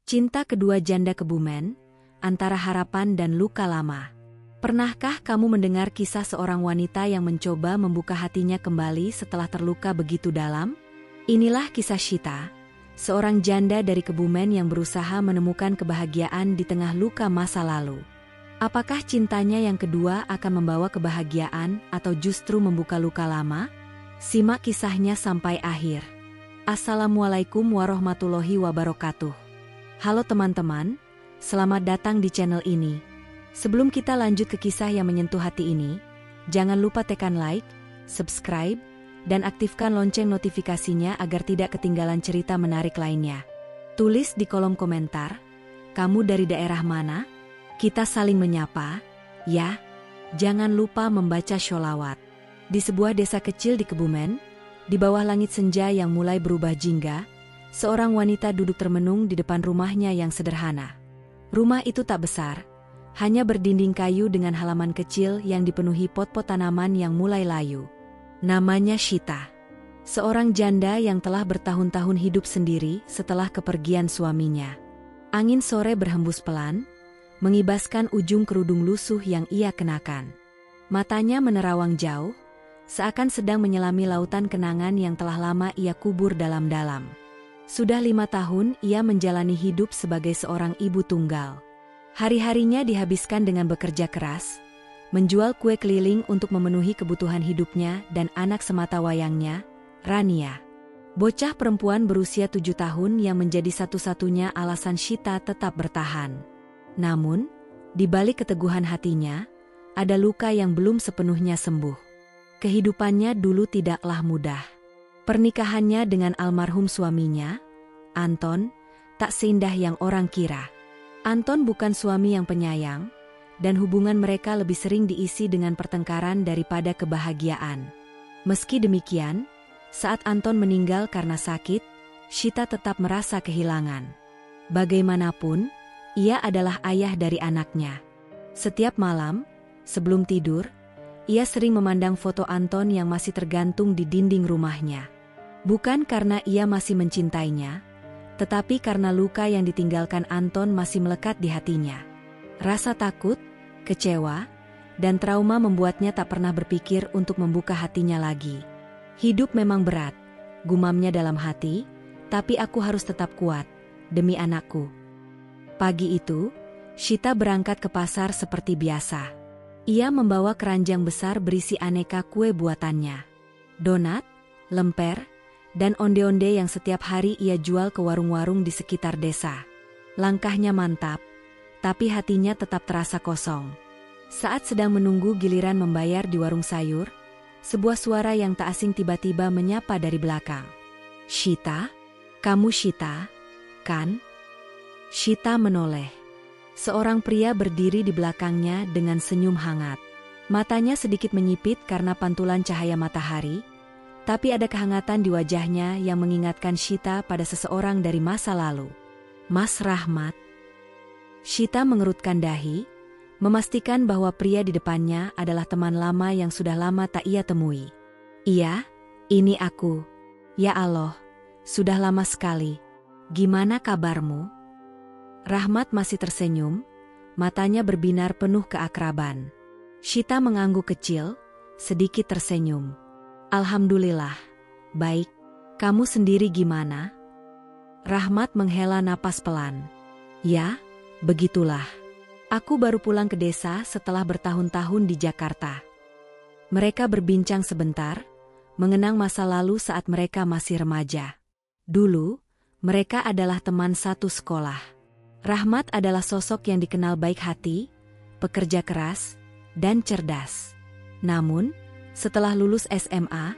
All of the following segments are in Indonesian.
Cinta kedua janda Kebumen, antara harapan dan luka lama. Pernahkah kamu mendengar kisah seorang wanita yang mencoba membuka hatinya kembali setelah terluka begitu dalam? Inilah kisah Shita, seorang janda dari Kebumen yang berusaha menemukan kebahagiaan di tengah luka masa lalu. Apakah cintanya yang kedua akan membawa kebahagiaan atau justru membuka luka lama? Simak kisahnya sampai akhir. Assalamualaikum warahmatullahi wabarakatuh. Halo teman-teman, selamat datang di channel ini. Sebelum kita lanjut ke kisah yang menyentuh hati ini, jangan lupa tekan like, subscribe, dan aktifkan lonceng notifikasinya agar tidak ketinggalan cerita menarik lainnya. Tulis di kolom komentar, kamu dari daerah mana? Kita saling menyapa, ya. Jangan lupa membaca sholawat. Di sebuah desa kecil di Kebumen, di bawah langit senja yang mulai berubah jingga, seorang wanita duduk termenung di depan rumahnya yang sederhana. Rumah itu tak besar, hanya berdinding kayu dengan halaman kecil yang dipenuhi pot-pot tanaman yang mulai layu. Namanya Shita, seorang janda yang telah bertahun-tahun hidup sendiri setelah kepergian suaminya. Angin sore berhembus pelan, mengibaskan ujung kerudung lusuh yang ia kenakan. Matanya menerawang jauh, seakan sedang menyelami lautan kenangan yang telah lama ia kubur dalam-dalam. Sudah 5 tahun ia menjalani hidup sebagai seorang ibu tunggal. Hari-harinya dihabiskan dengan bekerja keras, menjual kue keliling untuk memenuhi kebutuhan hidupnya dan anak sematawayangnya, Rania. Bocah perempuan berusia 7 tahun yang menjadi satu-satunya alasan Shita tetap bertahan. Namun, di balik keteguhan hatinya, ada luka yang belum sepenuhnya sembuh. Kehidupannya dulu tidaklah mudah. Pernikahannya dengan almarhum suaminya, Anton, tak seindah yang orang kira. Anton bukan suami yang penyayang, dan hubungan mereka lebih sering diisi dengan pertengkaran daripada kebahagiaan. Meski demikian, saat Anton meninggal karena sakit, Shita tetap merasa kehilangan. Bagaimanapun, ia adalah ayah dari anaknya. Setiap malam, sebelum tidur, ia sering memandang foto Anton yang masih tergantung di dinding rumahnya. Bukan karena ia masih mencintainya, tetapi karena luka yang ditinggalkan Anton masih melekat di hatinya. Rasa takut, kecewa, dan trauma membuatnya tak pernah berpikir untuk membuka hatinya lagi. Hidup memang berat, gumamnya dalam hati, tapi aku harus tetap kuat, demi anakku. Pagi itu, Shita berangkat ke pasar seperti biasa. Ia membawa keranjang besar berisi aneka kue buatannya. Donat, lemper, dan onde-onde yang setiap hari ia jual ke warung-warung di sekitar desa. Langkahnya mantap, tapi hatinya tetap terasa kosong. Saat sedang menunggu giliran membayar di warung sayur, sebuah suara yang tak asing tiba-tiba menyapa dari belakang. "Shita? Kamu Shita, kan?" Shita menoleh. Seorang pria berdiri di belakangnya dengan senyum hangat. Matanya sedikit menyipit karena pantulan cahaya matahari, tapi ada kehangatan di wajahnya yang mengingatkan Shita pada seseorang dari masa lalu. "Mas Rahmat." Shita mengerutkan dahi, memastikan bahwa pria di depannya adalah teman lama yang sudah lama tak ia temui. "Iya, ini aku. Ya Allah, sudah lama sekali. Gimana kabarmu?" Rahmat masih tersenyum, matanya berbinar penuh keakraban. Shita mengangguk kecil, sedikit tersenyum. "Alhamdulillah, baik. Kamu sendiri gimana?" Rahmat menghela napas pelan. "Ya, begitulah. Aku baru pulang ke desa setelah bertahun-tahun di Jakarta." Mereka berbincang sebentar, mengenang masa lalu saat mereka masih remaja. Dulu, mereka adalah teman satu sekolah. Rahmat adalah sosok yang dikenal baik hati, pekerja keras, dan cerdas. Namun, setelah lulus SMA,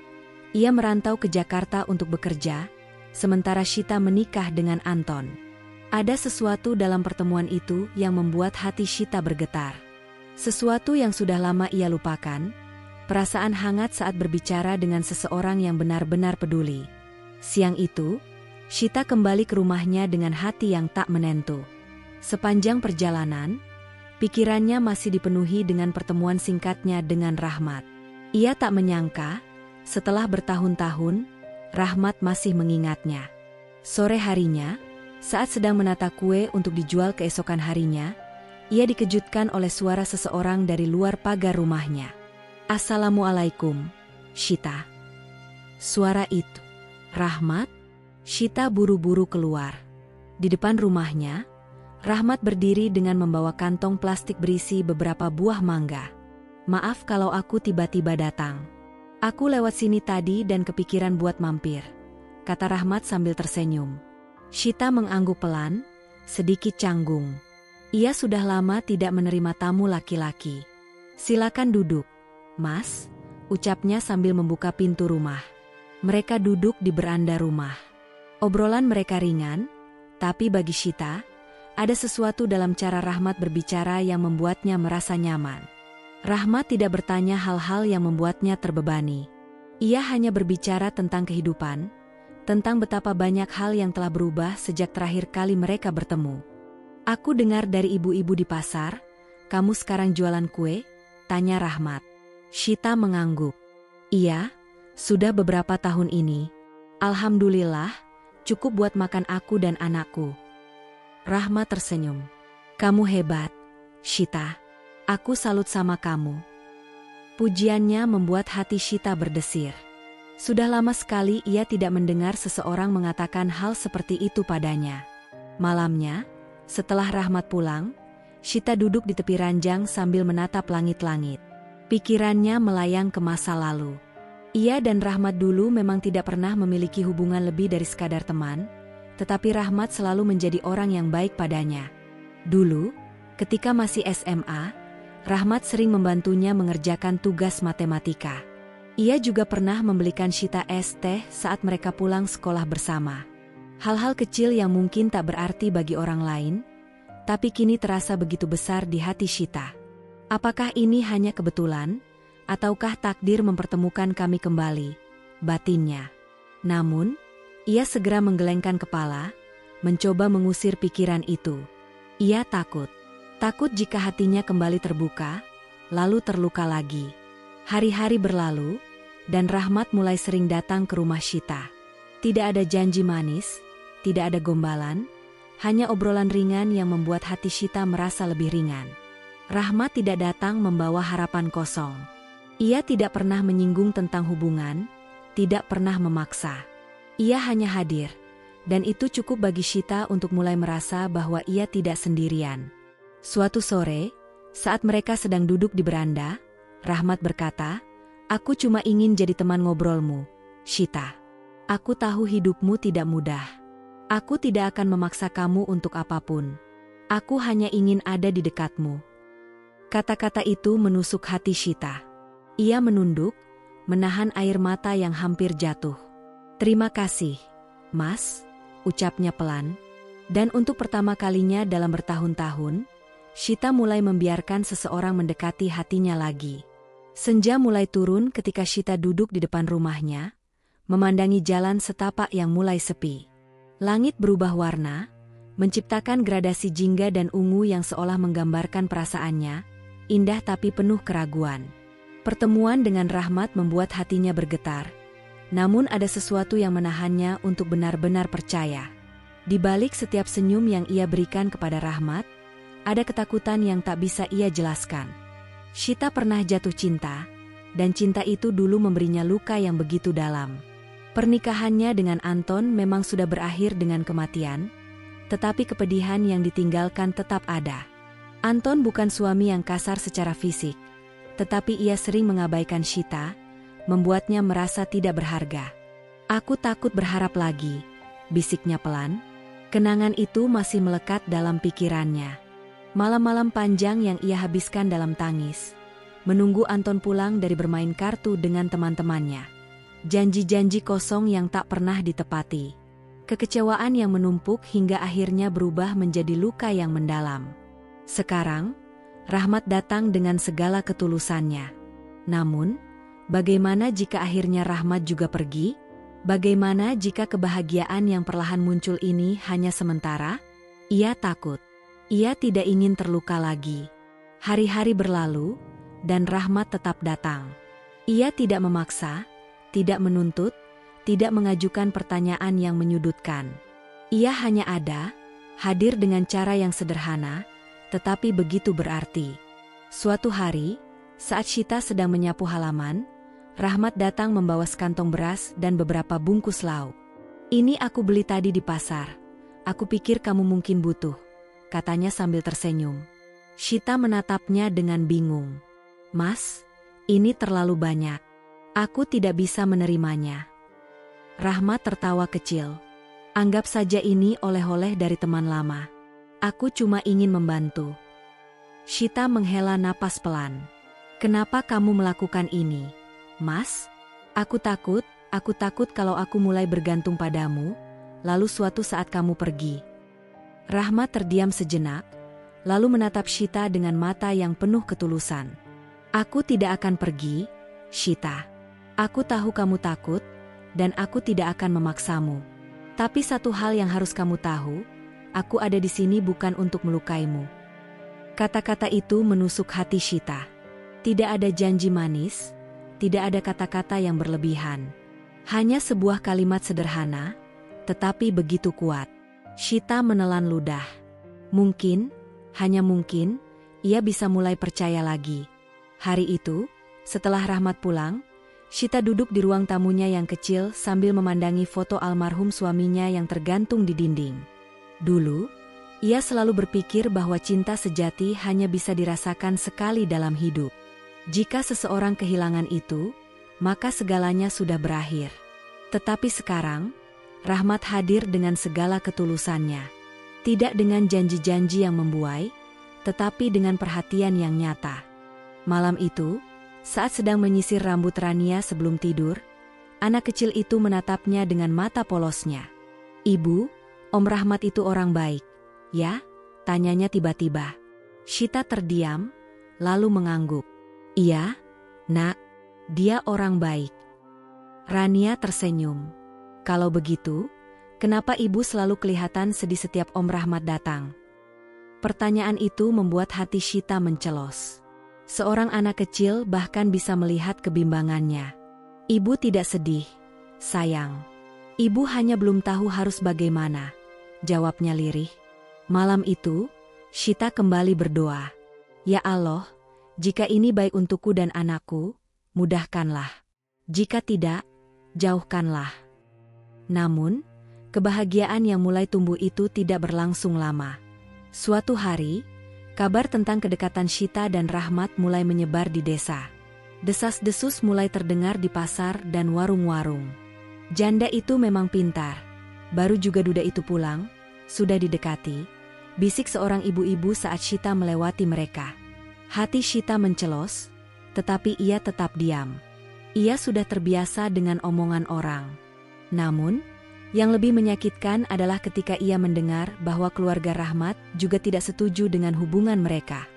ia merantau ke Jakarta untuk bekerja, sementara Shita menikah dengan Anton. Ada sesuatu dalam pertemuan itu yang membuat hati Shita bergetar. Sesuatu yang sudah lama ia lupakan, perasaan hangat saat berbicara dengan seseorang yang benar-benar peduli. Siang itu, Shita kembali ke rumahnya dengan hati yang tak menentu. Sepanjang perjalanan, pikirannya masih dipenuhi dengan pertemuan singkatnya dengan Rahmat. Ia tak menyangka, setelah bertahun-tahun, Rahmat masih mengingatnya. Sore harinya, Saat sedang menata kue untuk dijual keesokan harinya, ia dikejutkan oleh suara seseorang dari luar pagar rumahnya. "Assalamualaikum, Shita." Suara itu, Rahmat? Shita buru-buru keluar. Di depan rumahnya, Rahmat berdiri dengan membawa kantong plastik berisi beberapa buah mangga. "Maaf kalau aku tiba-tiba datang. Aku lewat sini tadi dan kepikiran buat mampir," kata Rahmat sambil tersenyum. Shita mengangguk pelan, sedikit canggung. Ia sudah lama tidak menerima tamu laki-laki. "Silakan duduk, Mas," ucapnya sambil membuka pintu rumah. Mereka duduk di beranda rumah. Obrolan mereka ringan, tapi bagi Shita, ada sesuatu dalam cara Rahmat berbicara yang membuatnya merasa nyaman. Rahmat tidak bertanya hal-hal yang membuatnya terbebani. Ia hanya berbicara tentang kehidupan, tentang betapa banyak hal yang telah berubah sejak terakhir kali mereka bertemu. "Aku dengar dari ibu-ibu di pasar, kamu sekarang jualan kue?" tanya Rahmat. Shita mengangguk. "Iya, sudah beberapa tahun ini. Alhamdulillah, cukup buat makan aku dan anakku." Rahmat tersenyum. "Kamu hebat, Shita. Aku salut sama kamu." Pujiannya membuat hati Shita berdesir. Sudah lama sekali ia tidak mendengar seseorang mengatakan hal seperti itu padanya. Malamnya, setelah Rahmat pulang, Shita duduk di tepi ranjang sambil menatap langit-langit. Pikirannya melayang ke masa lalu. Ia dan Rahmat dulu memang tidak pernah memiliki hubungan lebih dari sekadar teman, tetapi Rahmat selalu menjadi orang yang baik padanya. Dulu, ketika masih SMA, Rahmat sering membantunya mengerjakan tugas matematika. Ia juga pernah membelikan Shita es teh saat mereka pulang sekolah bersama. Hal-hal kecil yang mungkin tak berarti bagi orang lain, tapi kini terasa begitu besar di hati Shita. "Apakah ini hanya kebetulan, ataukah takdir mempertemukan kami kembali?" batinnya. Namun, ia segera menggelengkan kepala, mencoba mengusir pikiran itu. Ia takut jika hatinya kembali terbuka, lalu terluka lagi. Hari-hari berlalu, dan Rahmat mulai sering datang ke rumah Shita. Tidak ada janji manis, tidak ada gombalan, hanya obrolan ringan yang membuat hati Shita merasa lebih ringan. Rahmat tidak datang membawa harapan kosong. Ia tidak pernah menyinggung tentang hubungan, tidak pernah memaksa. Ia hanya hadir, dan itu cukup bagi Shita untuk mulai merasa bahwa ia tidak sendirian. Suatu sore, saat mereka sedang duduk di beranda, Rahmat berkata, "Aku cuma ingin jadi teman ngobrolmu, Shita. Aku tahu hidupmu tidak mudah. Aku tidak akan memaksa kamu untuk apapun. Aku hanya ingin ada di dekatmu." Kata-kata itu menusuk hati Shita. Ia menunduk, menahan air mata yang hampir jatuh. "Terima kasih, Mas," ucapnya pelan. Dan untuk pertama kalinya dalam bertahun-tahun, Shita mulai membiarkan seseorang mendekati hatinya lagi. Senja mulai turun ketika Shita duduk di depan rumahnya, memandangi jalan setapak yang mulai sepi. Langit berubah warna, menciptakan gradasi jingga dan ungu yang seolah menggambarkan perasaannya, indah tapi penuh keraguan. Pertemuan dengan Rahmat membuat hatinya bergetar, namun ada sesuatu yang menahannya untuk benar-benar percaya. Di balik setiap senyum yang ia berikan kepada Rahmat, ada ketakutan yang tak bisa ia jelaskan. Shita pernah jatuh cinta, dan cinta itu dulu memberinya luka yang begitu dalam. Pernikahannya dengan Anton memang sudah berakhir dengan kematian, tetapi kepedihan yang ditinggalkan tetap ada. Anton bukan suami yang kasar secara fisik, tetapi ia sering mengabaikan Shita, membuatnya merasa tidak berharga. "Aku takut berharap lagi," bisiknya pelan. Kenangan itu masih melekat dalam pikirannya. Malam-malam panjang yang ia habiskan dalam tangis, menunggu Anton pulang dari bermain kartu dengan teman-temannya. Janji-janji kosong yang tak pernah ditepati. Kekecewaan yang menumpuk hingga akhirnya berubah menjadi luka yang mendalam. Sekarang, Rahmat datang dengan segala ketulusannya. Namun, bagaimana jika akhirnya Rahmat juga pergi? Bagaimana jika kebahagiaan yang perlahan muncul ini hanya sementara? Ia takut. Ia tidak ingin terluka lagi. Hari-hari berlalu, dan Rahmat tetap datang. Ia tidak memaksa, tidak menuntut, tidak mengajukan pertanyaan yang menyudutkan. Ia hanya ada, hadir dengan cara yang sederhana, tetapi begitu berarti. Suatu hari, saat Syita sedang menyapu halaman, Rahmat datang membawa sekantong beras dan beberapa bungkus lauk. "Ini aku beli tadi di pasar. Aku pikir kamu mungkin butuh," katanya sambil tersenyum. Syita menatapnya dengan bingung. "Mas, ini terlalu banyak. Aku tidak bisa menerimanya." Rahmat tertawa kecil. "Anggap saja ini oleh-oleh dari teman lama. Aku cuma ingin membantu." Syita menghela napas pelan. "Kenapa kamu melakukan ini, Mas?" Aku takut kalau aku mulai bergantung padamu, lalu suatu saat kamu pergi." Rahmat terdiam sejenak, lalu menatap Syita dengan mata yang penuh ketulusan. "Aku tidak akan pergi, Syita. Aku tahu kamu takut, dan aku tidak akan memaksamu. Tapi satu hal yang harus kamu tahu, aku ada di sini bukan untuk melukaimu." Kata-kata itu menusuk hati Syita. Tidak ada janji manis, tidak ada kata-kata yang berlebihan. Hanya sebuah kalimat sederhana, tetapi begitu kuat. Syita menelan ludah. Mungkin, hanya mungkin, ia bisa mulai percaya lagi. Hari itu, setelah Rahmat pulang, Syita duduk di ruang tamunya yang kecil sambil memandangi foto almarhum suaminya yang tergantung di dinding. Dulu, ia selalu berpikir bahwa cinta sejati hanya bisa dirasakan sekali dalam hidup. Jika seseorang kehilangan itu, maka segalanya sudah berakhir. Tetapi sekarang, Rahmat hadir dengan segala ketulusannya. Tidak dengan janji-janji yang membuai, tetapi dengan perhatian yang nyata. Malam itu, saat sedang menyisir rambut Rania sebelum tidur, anak kecil itu menatapnya dengan mata polosnya. "Ibu, Om Rahmat itu orang baik, ya?" tanyanya tiba-tiba. Syita terdiam, lalu mengangguk. "Iya, Nak, dia orang baik." Rania tersenyum. "Kalau begitu, kenapa ibu selalu kelihatan sedih setiap Om Rahmat datang?" Pertanyaan itu membuat hati Syita mencelos. Seorang anak kecil bahkan bisa melihat kebimbangannya. "Ibu tidak sedih, sayang. Ibu hanya belum tahu harus bagaimana," jawabnya lirih. Malam itu, Syita kembali berdoa. "Ya Allah, jika ini baik untukku dan anakku, mudahkanlah. Jika tidak, jauhkanlah." Namun, kebahagiaan yang mulai tumbuh itu tidak berlangsung lama. Suatu hari, kabar tentang kedekatan Syita dan Rahmat mulai menyebar di desa. Desas-desus mulai terdengar di pasar dan warung-warung. "Janda itu memang pintar. Baru juga duda itu pulang, sudah didekati," bisik seorang ibu-ibu saat Syita melewati mereka. Hati Syita mencelos, tetapi ia tetap diam. Ia sudah terbiasa dengan omongan orang. Namun, yang lebih menyakitkan adalah ketika ia mendengar bahwa keluarga Rahmat juga tidak setuju dengan hubungan mereka.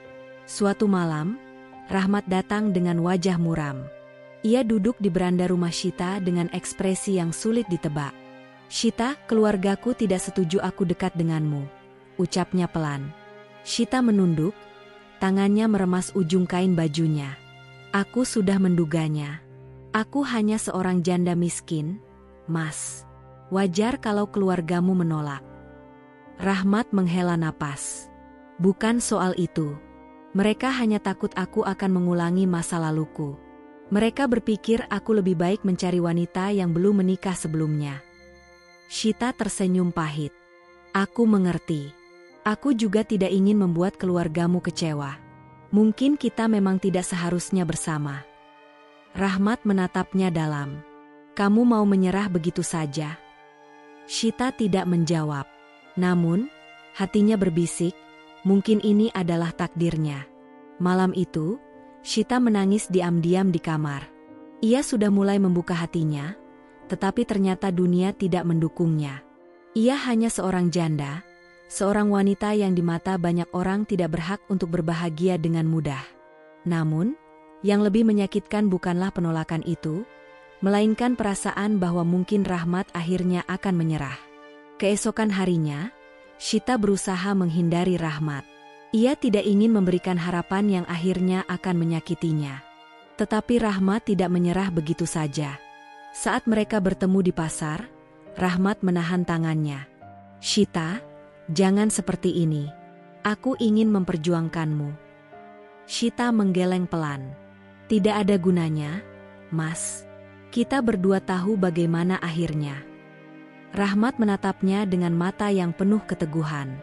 Suatu malam, Rahmat datang dengan wajah muram. Ia duduk di beranda rumah Syita dengan ekspresi yang sulit ditebak. "Syita, keluargaku tidak setuju aku dekat denganmu," ucapnya pelan. Syita menunduk, tangannya meremas ujung kain bajunya. "Aku sudah menduganya. Aku hanya seorang janda miskin, Mas. Wajar kalau keluargamu menolak." Rahmat menghela napas. "Bukan soal itu. Mereka hanya takut aku akan mengulangi masa laluku. Mereka berpikir aku lebih baik mencari wanita yang belum menikah sebelumnya." Syita tersenyum pahit. "Aku mengerti. Aku juga tidak ingin membuat keluargamu kecewa. Mungkin kita memang tidak seharusnya bersama." Rahmat menatapnya dalam. "Kamu mau menyerah begitu saja?" Syita tidak menjawab. Namun, hatinya berbisik, mungkin ini adalah takdirnya. Malam itu, Syita menangis diam-diam di kamar. Ia sudah mulai membuka hatinya, tetapi ternyata dunia tidak mendukungnya. Ia hanya seorang janda, seorang wanita yang di mata banyak orang tidak berhak untuk berbahagia dengan mudah. Namun, yang lebih menyakitkan bukanlah penolakan itu, melainkan perasaan bahwa mungkin Rahmat akhirnya akan menyerah. Keesokan harinya, Syita berusaha menghindari Rahmat. Ia tidak ingin memberikan harapan yang akhirnya akan menyakitinya. Tetapi Rahmat tidak menyerah begitu saja. Saat mereka bertemu di pasar, Rahmat menahan tangannya. Shita, jangan seperti ini. Aku ingin memperjuangkanmu. Shita menggeleng pelan. Tidak ada gunanya, Mas. Kita berdua tahu bagaimana akhirnya. Rahmat menatapnya dengan mata yang penuh keteguhan.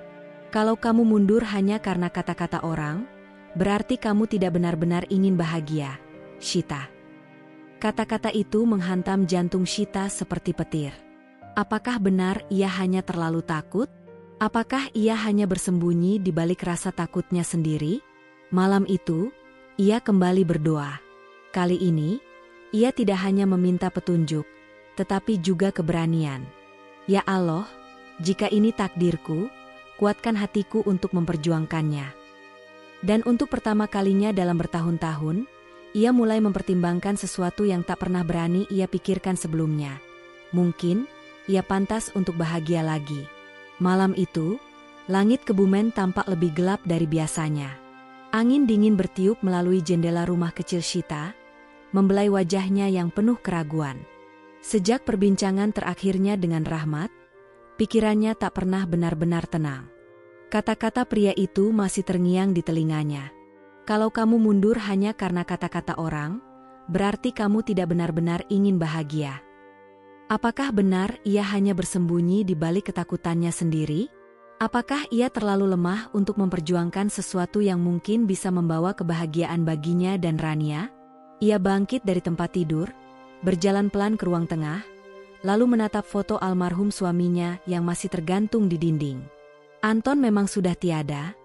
Kalau kamu mundur hanya karena kata-kata orang, berarti kamu tidak benar-benar ingin bahagia, Shita. Kata-kata itu menghantam jantung Shita seperti petir. Apakah benar ia hanya terlalu takut? Apakah ia hanya bersembunyi di balik rasa takutnya sendiri? Malam itu, ia kembali berdoa. Kali ini, ia tidak hanya meminta petunjuk, tetapi juga keberanian. Ya Allah, jika ini takdirku, kuatkan hatiku untuk memperjuangkannya. Dan untuk pertama kalinya dalam bertahun-tahun, ia mulai mempertimbangkan sesuatu yang tak pernah berani ia pikirkan sebelumnya. Mungkin, ia pantas untuk bahagia lagi. Malam itu, langit Kebumen tampak lebih gelap dari biasanya. Angin dingin bertiup melalui jendela rumah kecil Shita, membelai wajahnya yang penuh keraguan. Sejak perbincangan terakhirnya dengan Rahmat, pikirannya tak pernah benar-benar tenang. Kata-kata pria itu masih terngiang di telinganya. Kalau kamu mundur hanya karena kata-kata orang, berarti kamu tidak benar-benar ingin bahagia. Apakah benar ia hanya bersembunyi di balik ketakutannya sendiri? Apakah ia terlalu lemah untuk memperjuangkan sesuatu yang mungkin bisa membawa kebahagiaan baginya dan Rania? Ia bangkit dari tempat tidur, berjalan pelan ke ruang tengah, lalu menatap foto almarhum suaminya yang masih tergantung di dinding. Anton memang sudah tiada,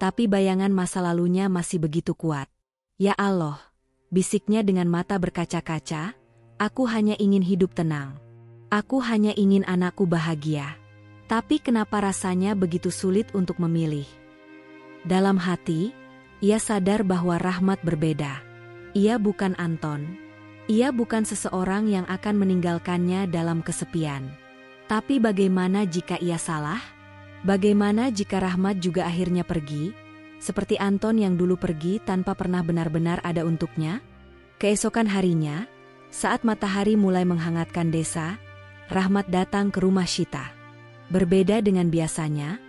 tapi bayangan masa lalunya masih begitu kuat. Ya Allah, bisiknya dengan mata berkaca-kaca, aku hanya ingin hidup tenang. Aku hanya ingin anakku bahagia. Tapi kenapa rasanya begitu sulit untuk memilih? Dalam hati, ia sadar bahwa Rahmat berbeda. Ia bukan Anton. Ia bukan seseorang yang akan meninggalkannya dalam kesepian. Tapi bagaimana jika ia salah? Bagaimana jika Rahmat juga akhirnya pergi, seperti Anton yang dulu pergi tanpa pernah benar-benar ada untuknya? Keesokan harinya, saat matahari mulai menghangatkan desa, Rahmat datang ke rumah Shita. Berbeda dengan biasanya,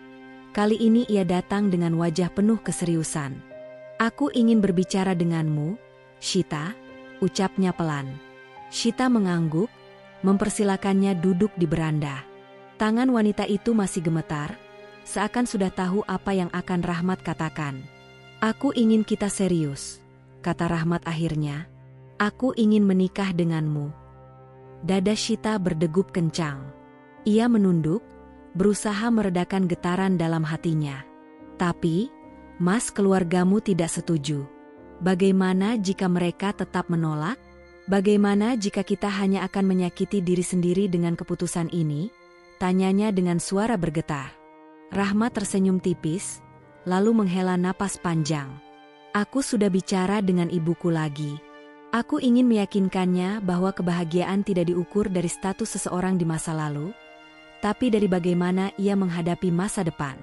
kali ini ia datang dengan wajah penuh keseriusan. Aku ingin berbicara denganmu, Shita, ucapnya pelan. Shita mengangguk, mempersilakannya duduk di beranda. Tangan wanita itu masih gemetar, seakan sudah tahu apa yang akan Rahmat katakan. Aku ingin kita serius, kata Rahmat akhirnya. Aku ingin menikah denganmu. Dada Shita berdegup kencang. Ia menunduk, berusaha meredakan getaran dalam hatinya. Tapi, Mas, keluargamu tidak setuju. Bagaimana jika mereka tetap menolak? Bagaimana jika kita hanya akan menyakiti diri sendiri dengan keputusan ini? Tanyanya dengan suara bergetar. Rahmat tersenyum tipis, lalu menghela napas panjang. Aku sudah bicara dengan ibuku lagi. Aku ingin meyakinkannya bahwa kebahagiaan tidak diukur dari status seseorang di masa lalu, tapi dari bagaimana ia menghadapi masa depan.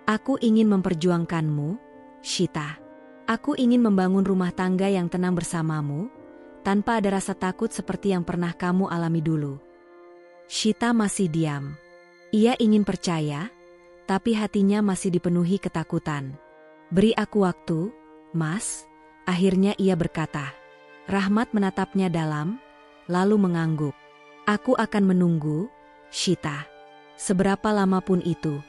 Aku ingin memperjuangkanmu, Shita. Aku ingin membangun rumah tangga yang tenang bersamamu, tanpa ada rasa takut seperti yang pernah kamu alami dulu. Shita masih diam. Ia ingin percaya, tapi hatinya masih dipenuhi ketakutan. Beri aku waktu, Mas, akhirnya ia berkata. Rahmat menatapnya dalam, lalu mengangguk. Aku akan menunggu, Shita. Seberapa lama pun itu.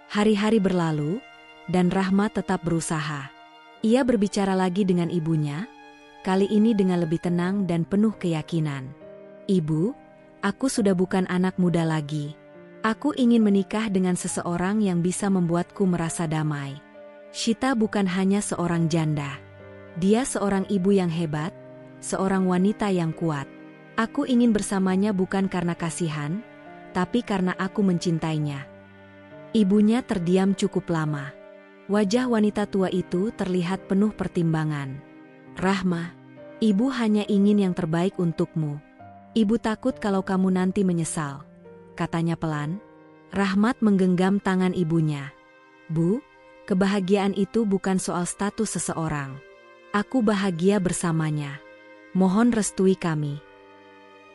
Hari-hari berlalu, dan Rahmat tetap berusaha. Ia berbicara lagi dengan ibunya, kali ini dengan lebih tenang dan penuh keyakinan. Ibu, aku sudah bukan anak muda lagi. Aku ingin menikah dengan seseorang yang bisa membuatku merasa damai. Shita bukan hanya seorang janda. Dia seorang ibu yang hebat, seorang wanita yang kuat. Aku ingin bersamanya bukan karena kasihan, tapi karena aku mencintainya. Ibunya terdiam cukup lama. Wajah wanita tua itu terlihat penuh pertimbangan. Rahma, ibu hanya ingin yang terbaik untukmu. Ibu takut kalau kamu nanti menyesal, katanya pelan. Rahmat menggenggam tangan ibunya. Bu, kebahagiaan itu bukan soal status seseorang. Aku bahagia bersamanya. Mohon restui kami.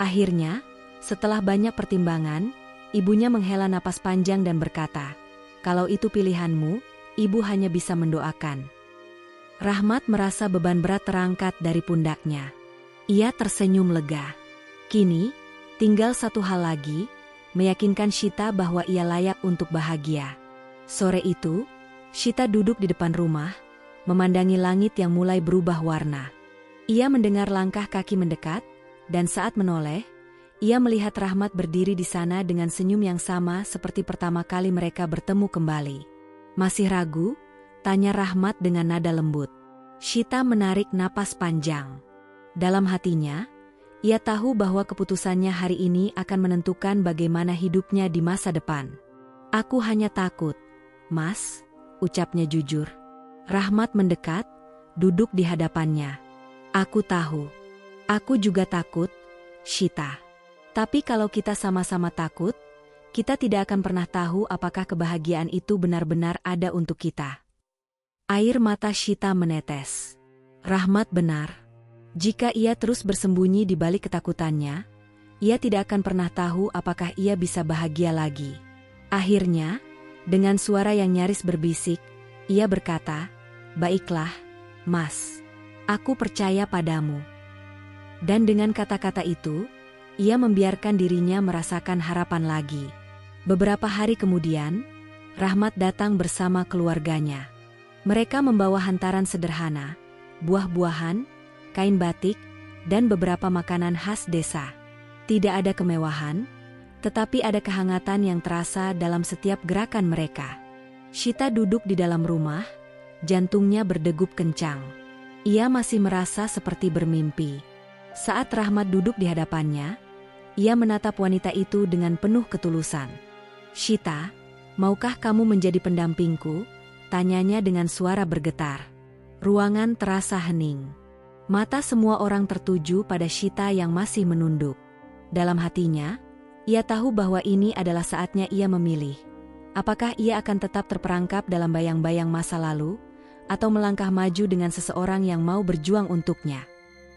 Akhirnya, setelah banyak pertimbangan, Ibunya menghela napas panjang dan berkata, "Kalau itu pilihanmu, ibu hanya bisa mendoakan." Rahmat merasa beban berat terangkat dari pundaknya. Ia tersenyum lega. Kini, tinggal satu hal lagi, meyakinkan Shita bahwa ia layak untuk bahagia. Sore itu, Shita duduk di depan rumah, memandangi langit yang mulai berubah warna. Ia mendengar langkah kaki mendekat, dan saat menoleh, ia melihat Rahmat berdiri di sana dengan senyum yang sama seperti pertama kali mereka bertemu kembali. "Masih ragu?" tanya Rahmat dengan nada lembut. Shita menarik napas panjang. Dalam hatinya, ia tahu bahwa keputusannya hari ini akan menentukan bagaimana hidupnya di masa depan. "Aku hanya takut, Mas," ucapnya jujur. Rahmat mendekat, duduk di hadapannya. "Aku tahu. Aku juga takut, Shita. Tapi kalau kita sama-sama takut, kita tidak akan pernah tahu apakah kebahagiaan itu benar-benar ada untuk kita." Air mata Shita menetes. Rahmat benar. Jika ia terus bersembunyi di balik ketakutannya, ia tidak akan pernah tahu apakah ia bisa bahagia lagi. Akhirnya, dengan suara yang nyaris berbisik, ia berkata, "Baiklah, Mas. Aku percaya padamu." Dan dengan kata-kata itu, ia membiarkan dirinya merasakan harapan lagi. Beberapa hari kemudian, Rahmat datang bersama keluarganya. Mereka membawa hantaran sederhana, buah-buahan, kain batik, dan beberapa makanan khas desa. Tidak ada kemewahan, tetapi ada kehangatan yang terasa dalam setiap gerakan mereka. Shita duduk di dalam rumah, jantungnya berdegup kencang. Ia masih merasa seperti bermimpi. Saat Rahmat duduk di hadapannya, ia menatap wanita itu dengan penuh ketulusan. "Shita, maukah kamu menjadi pendampingku?" tanyanya dengan suara bergetar. Ruangan terasa hening. Mata semua orang tertuju pada Shita yang masih menunduk. Dalam hatinya, ia tahu bahwa ini adalah saatnya ia memilih. Apakah ia akan tetap terperangkap dalam bayang-bayang masa lalu, atau melangkah maju dengan seseorang yang mau berjuang untuknya.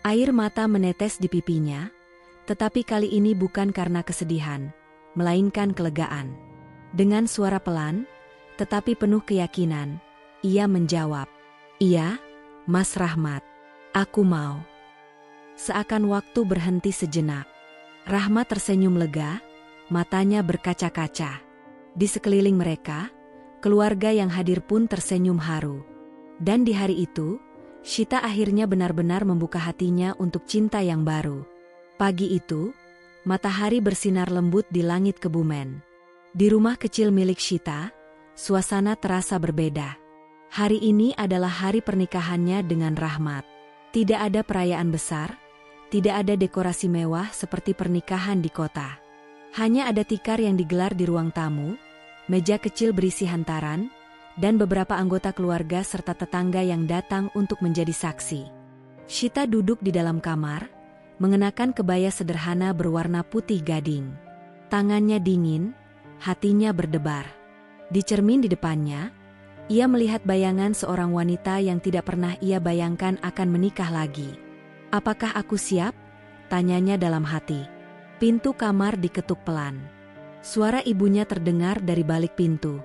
Air mata menetes di pipinya, tetapi kali ini bukan karena kesedihan, melainkan kelegaan. Dengan suara pelan, tetapi penuh keyakinan, ia menjawab, "Iya, Mas Rahmat, aku mau." Seakan waktu berhenti sejenak. Rahmat tersenyum lega, matanya berkaca-kaca. Di sekeliling mereka, keluarga yang hadir pun tersenyum haru. Dan di hari itu, Shita akhirnya benar-benar membuka hatinya untuk cinta yang baru. Pagi itu, matahari bersinar lembut di langit Kebumen. Di rumah kecil milik Shita, suasana terasa berbeda. Hari ini adalah hari pernikahannya dengan Rahmat. Tidak ada perayaan besar, tidak ada dekorasi mewah seperti pernikahan di kota. Hanya ada tikar yang digelar di ruang tamu, meja kecil berisi hantaran, dan beberapa anggota keluarga serta tetangga yang datang untuk menjadi saksi. Shita duduk di dalam kamar, mengenakan kebaya sederhana berwarna putih gading. Tangannya dingin, hatinya berdebar. Di cermin di depannya, ia melihat bayangan seorang wanita yang tidak pernah ia bayangkan akan menikah lagi. "Apakah aku siap?" tanyanya dalam hati. Pintu kamar diketuk pelan. Suara ibunya terdengar dari balik pintu.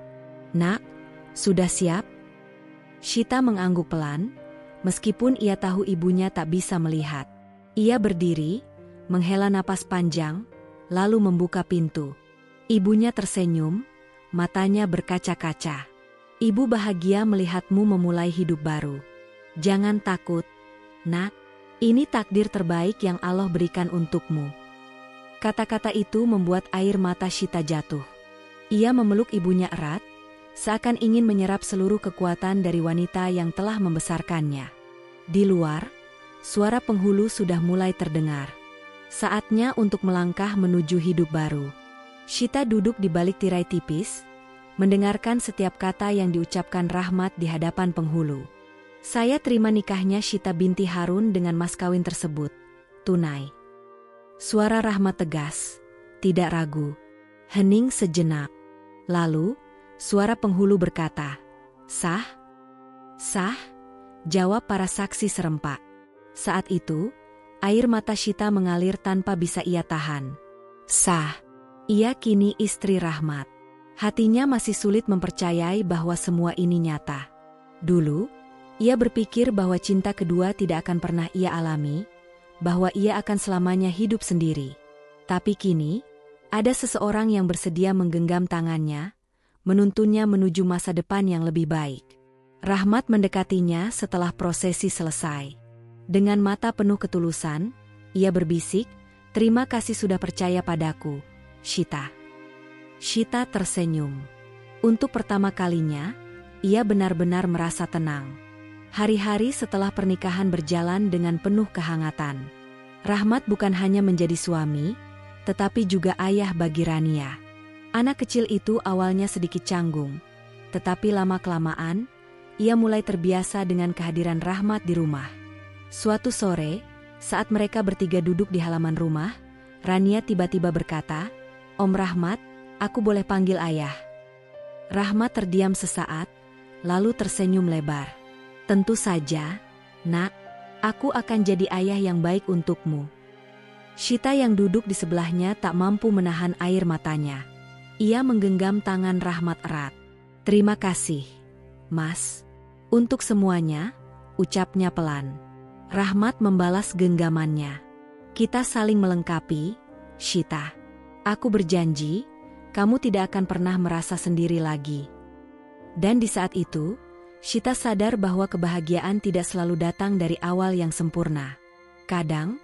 "Nak, sudah siap?" Shita mengangguk pelan, meskipun ia tahu ibunya tak bisa melihat. Ia berdiri, menghela napas panjang, lalu membuka pintu. Ibunya tersenyum, matanya berkaca-kaca. "Ibu bahagia melihatmu memulai hidup baru. Jangan takut, Nak. Ini takdir terbaik yang Allah berikan untukmu." Kata-kata itu membuat air mata Shita jatuh. Ia memeluk ibunya erat, seakan ingin menyerap seluruh kekuatan dari wanita yang telah membesarkannya. Di luar, suara penghulu sudah mulai terdengar. Saatnya untuk melangkah menuju hidup baru. Shita duduk di balik tirai tipis, mendengarkan setiap kata yang diucapkan Rahmat di hadapan penghulu. "Saya terima nikahnya Shita binti Harun dengan mas kawin tersebut. Tunai." Suara Rahmat tegas, tidak ragu. Hening sejenak. Lalu, suara penghulu berkata, "Sah? Sah?" jawab para saksi serempak. Saat itu, air mata Shita mengalir tanpa bisa ia tahan. "Sah." Ia kini istri Rahmat. Hatinya masih sulit mempercayai bahwa semua ini nyata. Dulu, ia berpikir bahwa cinta kedua tidak akan pernah ia alami, bahwa ia akan selamanya hidup sendiri. Tapi kini, ada seseorang yang bersedia menggenggam tangannya, menuntunnya menuju masa depan yang lebih baik. Rahmat mendekatinya setelah prosesi selesai. Dengan mata penuh ketulusan, ia berbisik, "Terima kasih sudah percaya padaku, Shita." Shita tersenyum. Untuk pertama kalinya, ia benar-benar merasa tenang. Hari-hari setelah pernikahan berjalan dengan penuh kehangatan. Rahmat bukan hanya menjadi suami, tetapi juga ayah bagi Rania. Anak kecil itu awalnya sedikit canggung, tetapi lama-kelamaan, ia mulai terbiasa dengan kehadiran Rahmat di rumah. Suatu sore, saat mereka bertiga duduk di halaman rumah, Rania tiba-tiba berkata, "Om Rahmat, aku boleh panggil ayah?" Rahmat terdiam sesaat, lalu tersenyum lebar. "Tentu saja, Nak. Aku akan jadi ayah yang baik untukmu." Shita yang duduk di sebelahnya tak mampu menahan air matanya. Ia menggenggam tangan Rahmat erat. "Terima kasih, Mas. Untuk semuanya," ucapnya pelan. Rahmat membalas genggamannya. "Kita saling melengkapi, Shita. Aku berjanji, kamu tidak akan pernah merasa sendiri lagi." Dan di saat itu, Shita sadar bahwa kebahagiaan tidak selalu datang dari awal yang sempurna. Kadang,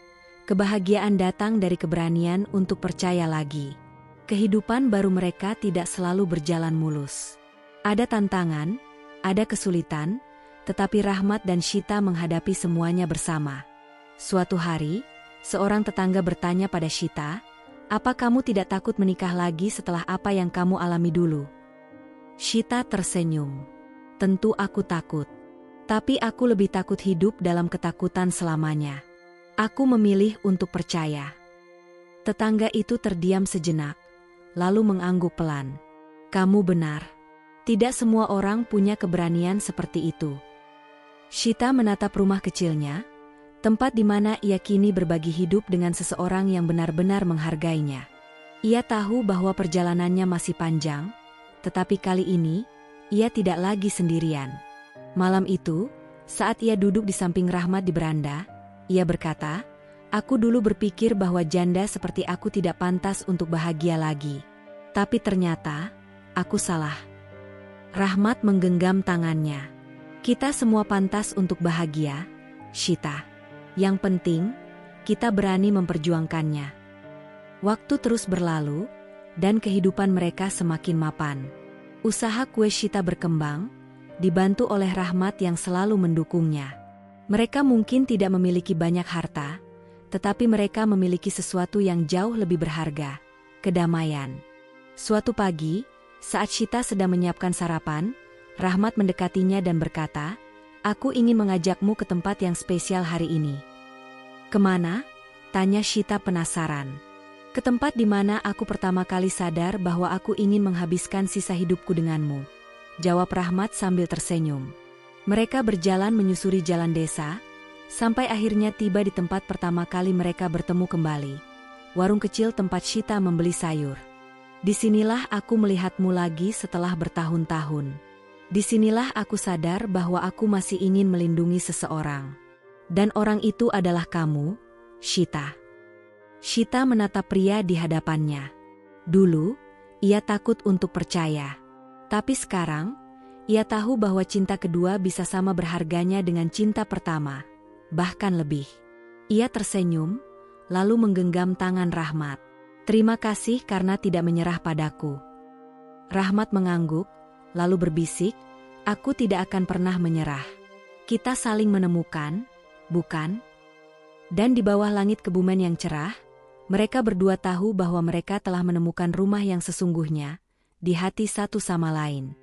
kebahagiaan datang dari keberanian untuk percaya lagi. Kehidupan baru mereka tidak selalu berjalan mulus. Ada tantangan, ada kesulitan, tetapi Rahmat dan Shita menghadapi semuanya bersama. Suatu hari, seorang tetangga bertanya pada Shita, "Apa kamu tidak takut menikah lagi setelah apa yang kamu alami dulu?" Shita tersenyum. "Tentu aku takut. Tapi aku lebih takut hidup dalam ketakutan selamanya. Aku memilih untuk percaya." Tetangga itu terdiam sejenak, lalu mengangguk pelan. "Kamu benar. Tidak semua orang punya keberanian seperti itu." Shita menatap rumah kecilnya, tempat di mana ia kini berbagi hidup dengan seseorang yang benar-benar menghargainya. Ia tahu bahwa perjalanannya masih panjang, tetapi kali ini, ia tidak lagi sendirian. Malam itu, saat ia duduk di samping Rahmat di beranda, ia berkata, "Aku dulu berpikir bahwa janda seperti aku tidak pantas untuk bahagia lagi. Tapi ternyata, aku salah." Rahmat menggenggam tangannya. "Kita semua pantas untuk bahagia, Shita. Yang penting, kita berani memperjuangkannya." Waktu terus berlalu, dan kehidupan mereka semakin mapan. Usaha kue Shita berkembang, dibantu oleh Rahmat yang selalu mendukungnya. Mereka mungkin tidak memiliki banyak harta, tetapi mereka memiliki sesuatu yang jauh lebih berharga, kedamaian. Suatu pagi, saat Shita sedang menyiapkan sarapan, Rahmat mendekatinya dan berkata, "Aku ingin mengajakmu ke tempat yang spesial hari ini." "Kemana?" tanya Shita penasaran. "Ke tempat di mana aku pertama kali sadar bahwa aku ingin menghabiskan sisa hidupku denganmu," jawab Rahmat sambil tersenyum. Mereka berjalan menyusuri jalan desa, sampai akhirnya tiba di tempat pertama kali mereka bertemu kembali. Warung kecil tempat Shita membeli sayur. "Disinilah aku melihatmu lagi setelah bertahun-tahun. Disinilah aku sadar bahwa aku masih ingin melindungi seseorang. Dan orang itu adalah kamu, Shita." Shita menatap pria di hadapannya. Dulu, ia takut untuk percaya. Tapi sekarang, ia tahu bahwa cinta kedua bisa sama berharganya dengan cinta pertama, bahkan lebih. Ia tersenyum, lalu menggenggam tangan Rahmat. "Terima kasih karena tidak menyerah padaku." Rahmat mengangguk, lalu berbisik, "Aku tidak akan pernah menyerah. Kita saling menemukan, bukan?" Dan di bawah langit Kebumen yang cerah, mereka berdua tahu bahwa mereka telah menemukan rumah yang sesungguhnya, di hati satu sama lain.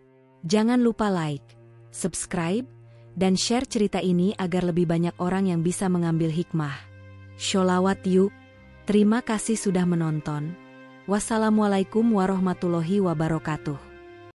Jangan lupa like, subscribe, dan share cerita ini agar lebih banyak orang yang bisa mengambil hikmah. Sholawat yuk. Terima kasih sudah menonton. Wassalamualaikum warahmatullahi wabarakatuh.